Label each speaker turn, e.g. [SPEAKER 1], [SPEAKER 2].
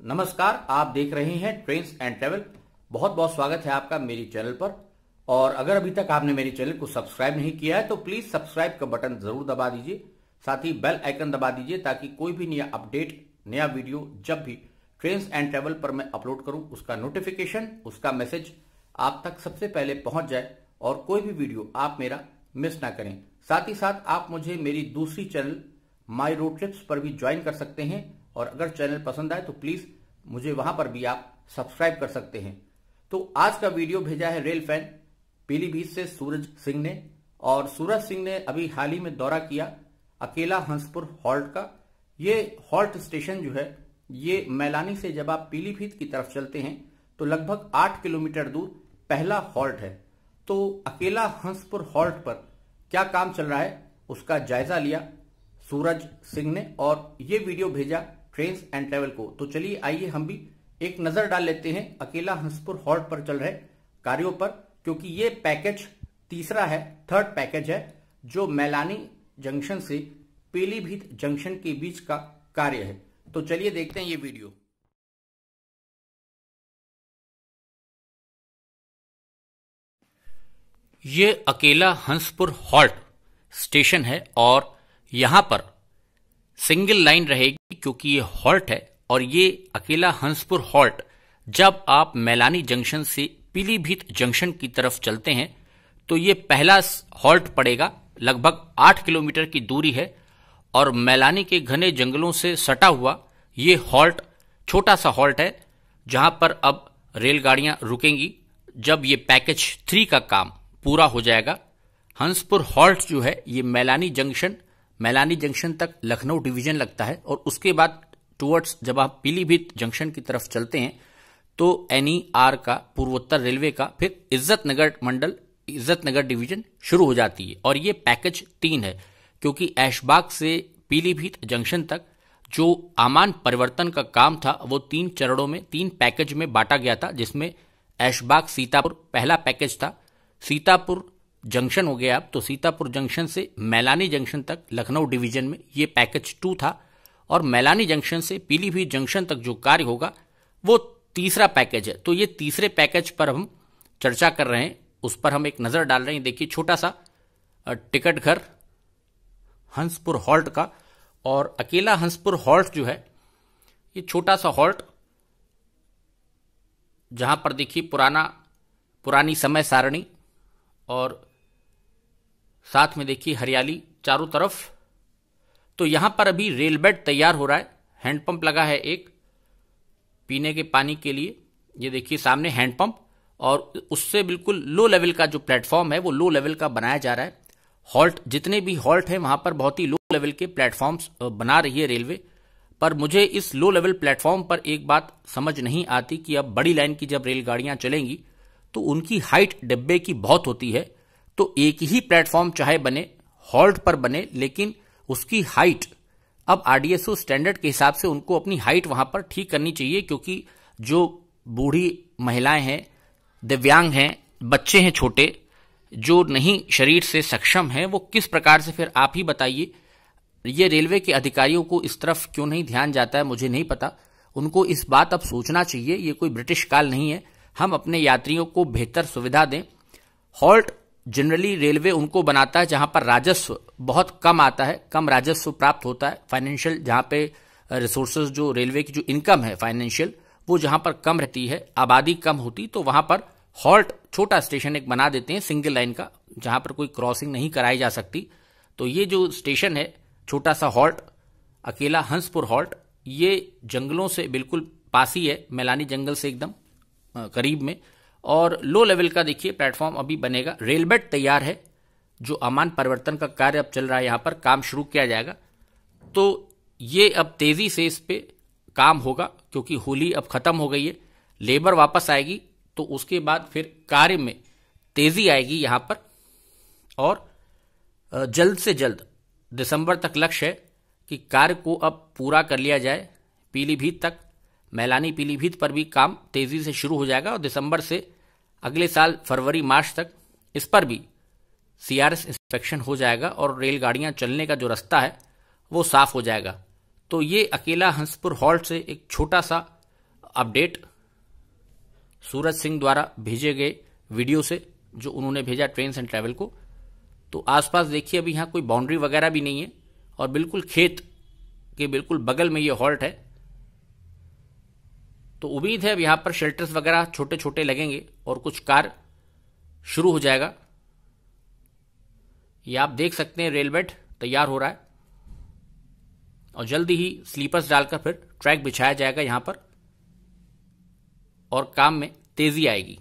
[SPEAKER 1] नमस्कार, आप देख रहे हैं ट्रेन्स एंड ट्रेवल। बहुत बहुत स्वागत है आपका मेरी चैनल पर। और अगर अभी तक आपने मेरी चैनल को सब्सक्राइब नहीं किया है तो प्लीज सब्सक्राइब का बटन जरूर दबा दीजिए, साथ ही बेल आइकन दबा दीजिए ताकि कोई भी नया अपडेट, नया वीडियो जब भी ट्रेन्स एंड ट्रेवल पर मैं अपलोड करूं उसका नोटिफिकेशन, उसका मैसेज आप तक सबसे पहले पहुंच जाए और कोई भी वीडियो आप मेरा मिस ना करें। साथ ही साथ आप मुझे मेरी दूसरी चैनल माई रोड ट्रिप्स पर भी ज्वाइन कर सकते हैं और अगर चैनल पसंद आए तो प्लीज मुझे वहां पर भी आप सब्सक्राइब कर सकते हैं। तो आज का वीडियो भेजा है रेल फैन पीलीभीत से सूरज सिंह ने। और सूरज सिंह ने अभी हाल ही में दौरा किया अकेला हंसपुर हॉल्ट का। ये हॉल्ट स्टेशन जो है ये मैलानी से जब आप पीलीभीत की तरफ चलते हैं तो लगभग 8 किलोमीटर दूर पहला हॉल्ट है। तो अकेला हंसपुर हॉल्ट पर क्या काम चल रहा है उसका जायजा लिया सूरज सिंह ने और ये वीडियो भेजा ट्रेन्स एंड ट्रेवल को। तो चलिए आइए हम भी एक नजर डाल लेते हैं अकेला हंसपुर हॉल्ट पर चल रहे कार्यों पर, क्योंकि ये पैकेज तीसरा है, थर्ड पैकेज है जो मैलानी जंक्शन से पीलीभीत जंक्शन के बीच का कार्य है। तो चलिए देखते हैं ये वीडियो। ये अकेला हंसपुर हॉल्ट स्टेशन है और यहां पर सिंगल लाइन रहेगी क्योंकि ये हॉल्ट है। और ये अकेला हंसपुर हॉल्ट जब आप मैलानी जंक्शन से पीलीभीत जंक्शन की तरफ चलते हैं तो ये पहला हॉल्ट पड़ेगा। लगभग 8 किलोमीटर की दूरी है और मैलानी के घने जंगलों से सटा हुआ ये हॉल्ट छोटा सा हॉल्ट है जहां पर अब रेलगाड़ियां रुकेंगी जब ये पैकेज 3 का काम पूरा हो जाएगा। हंसपुर हॉल्ट जो है ये मैलानी जंक्शन तक लखनऊ डिवीजन लगता है और उसके बाद टुवर्ड्स जब आप पीलीभीत जंक्शन की तरफ चलते हैं तो एनईआर का, पूर्वोत्तर रेलवे का, फिर इज्जतनगर मंडल, इज्जतनगर डिवीजन शुरू हो जाती है। और ये पैकेज 3 है क्योंकि ऐशबाग से पीलीभीत जंक्शन तक जो आमान परिवर्तन का काम था वो 3 चरणों में, 3 पैकेज में बांटा गया था, जिसमें ऐशबाग सीतापुर पहला पैकेज था। सीतापुर जंक्शन हो गया अब, तो सीतापुर जंक्शन से मैलानी जंक्शन तक लखनऊ डिवीजन में ये पैकेज 2 था और मैलानी जंक्शन से पीलीभीत जंक्शन तक जो कार्य होगा वो तीसरा पैकेज है। तो ये तीसरे पैकेज पर हम चर्चा कर रहे हैं, उस पर हम एक नजर डाल रहे हैं। देखिए छोटा सा टिकट घर हंसपुर हॉल्ट का। और अकेला हंसपुर हॉल्ट जो है ये छोटा सा हॉल्ट जहां पर देखिए पुरानी समय सारणी और साथ में देखिए हरियाली चारों तरफ। तो यहां पर अभी रेल बेड तैयार हो रहा है। हैंडपंप लगा है एक पीने के पानी के लिए। ये देखिए सामने हैंडपंप और उससे बिल्कुल लो लेवल का जो प्लेटफॉर्म है वो लो लेवल का बनाया जा रहा है। हॉल्ट, जितने भी हॉल्ट है वहां पर बहुत ही लो लेवल के प्लेटफॉर्म्स बना रही है रेलवे। पर मुझे इस लो लेवल प्लेटफॉर्म पर एक बात समझ नहीं आती कि अब बड़ी लाइन की जब रेलगाड़ियां चलेंगी तो उनकी हाइट डिब्बे की बहुत होती है। तो एक ही प्लेटफॉर्म चाहे बने, हॉल्ट पर बने, लेकिन उसकी हाइट अब आरडीएसओ स्टैंडर्ड के हिसाब से उनको अपनी हाइट वहां पर ठीक करनी चाहिए, क्योंकि जो बूढ़ी महिलाएं हैं, दिव्यांग हैं, बच्चे हैं छोटे, जो नहीं शरीर से सक्षम हैं, वो किस प्रकार से, फिर आप ही बताइए। ये रेलवे के अधिकारियों को इस तरफ क्यों नहीं ध्यान जाता है मुझे नहीं पता। उनको इस बात अब सोचना चाहिए, ये कोई ब्रिटिश काल नहीं है। हम अपने यात्रियों को बेहतर सुविधा दें। हॉल्ट जनरली रेलवे उनको बनाता है जहां पर राजस्व बहुत कम आता है, कम राजस्व प्राप्त होता है, फाइनेंशियल, जहां पे रिसोर्सेज, जो रेलवे की जो इनकम है फाइनेंशियल, वो जहां पर कम रहती है, आबादी कम होती, तो वहां पर हॉल्ट छोटा स्टेशन एक बना देते हैं सिंगल लाइन का, जहां पर कोई क्रॉसिंग नहीं कराई जा सकती। तो ये जो स्टेशन है छोटा सा हॉल्ट अकेला हंसपुर हॉल्ट, ये जंगलों से बिल्कुल पास ही है, मैलानी जंगल से एकदम करीब में। और लो लेवल का देखिए प्लेटफॉर्म अभी बनेगा। रेल बेड तैयार है, जो अमान परिवर्तन का कार्य अब चल रहा है, यहां पर काम शुरू किया जाएगा। तो ये अब तेजी से इस पे काम होगा क्योंकि होली अब खत्म हो गई है, लेबर वापस आएगी, तो उसके बाद फिर कार्य में तेजी आएगी यहां पर। और जल्द से जल्द दिसंबर तक लक्ष्य है कि कार्य को अब पूरा कर लिया जाए। पीलीभीत तक, मैलानी पीलीभीत पर भी काम तेजी से शुरू हो जाएगा और दिसंबर से अगले साल फरवरी मार्च तक इस पर भी सीआरएस इंस्पेक्शन हो जाएगा और रेलगाड़ियां चलने का जो रास्ता है वो साफ हो जाएगा। तो ये अकेला हंसपुर हॉल्ट से एक छोटा सा अपडेट सूरज सिंह द्वारा भेजे गए वीडियो से, जो उन्होंने भेजा ट्रेन्स एंड ट्रैवल को। तो आसपास देखिए अभी यहाँ कोई बाउंड्री वगैरह भी नहीं है और बिल्कुल खेत के बिल्कुल बगल में ये हॉल्ट है। तो उम्मीद है अब यहाँ पर शेल्टर्स वगैरह छोटे छोटे लगेंगे और कुछ कार्य शुरू हो जाएगा। ये आप देख सकते हैं रेल बेड तैयार हो रहा है और जल्दी ही स्लीपर्स डालकर फिर ट्रैक बिछाया जाएगा यहाँ पर और काम में तेजी आएगी।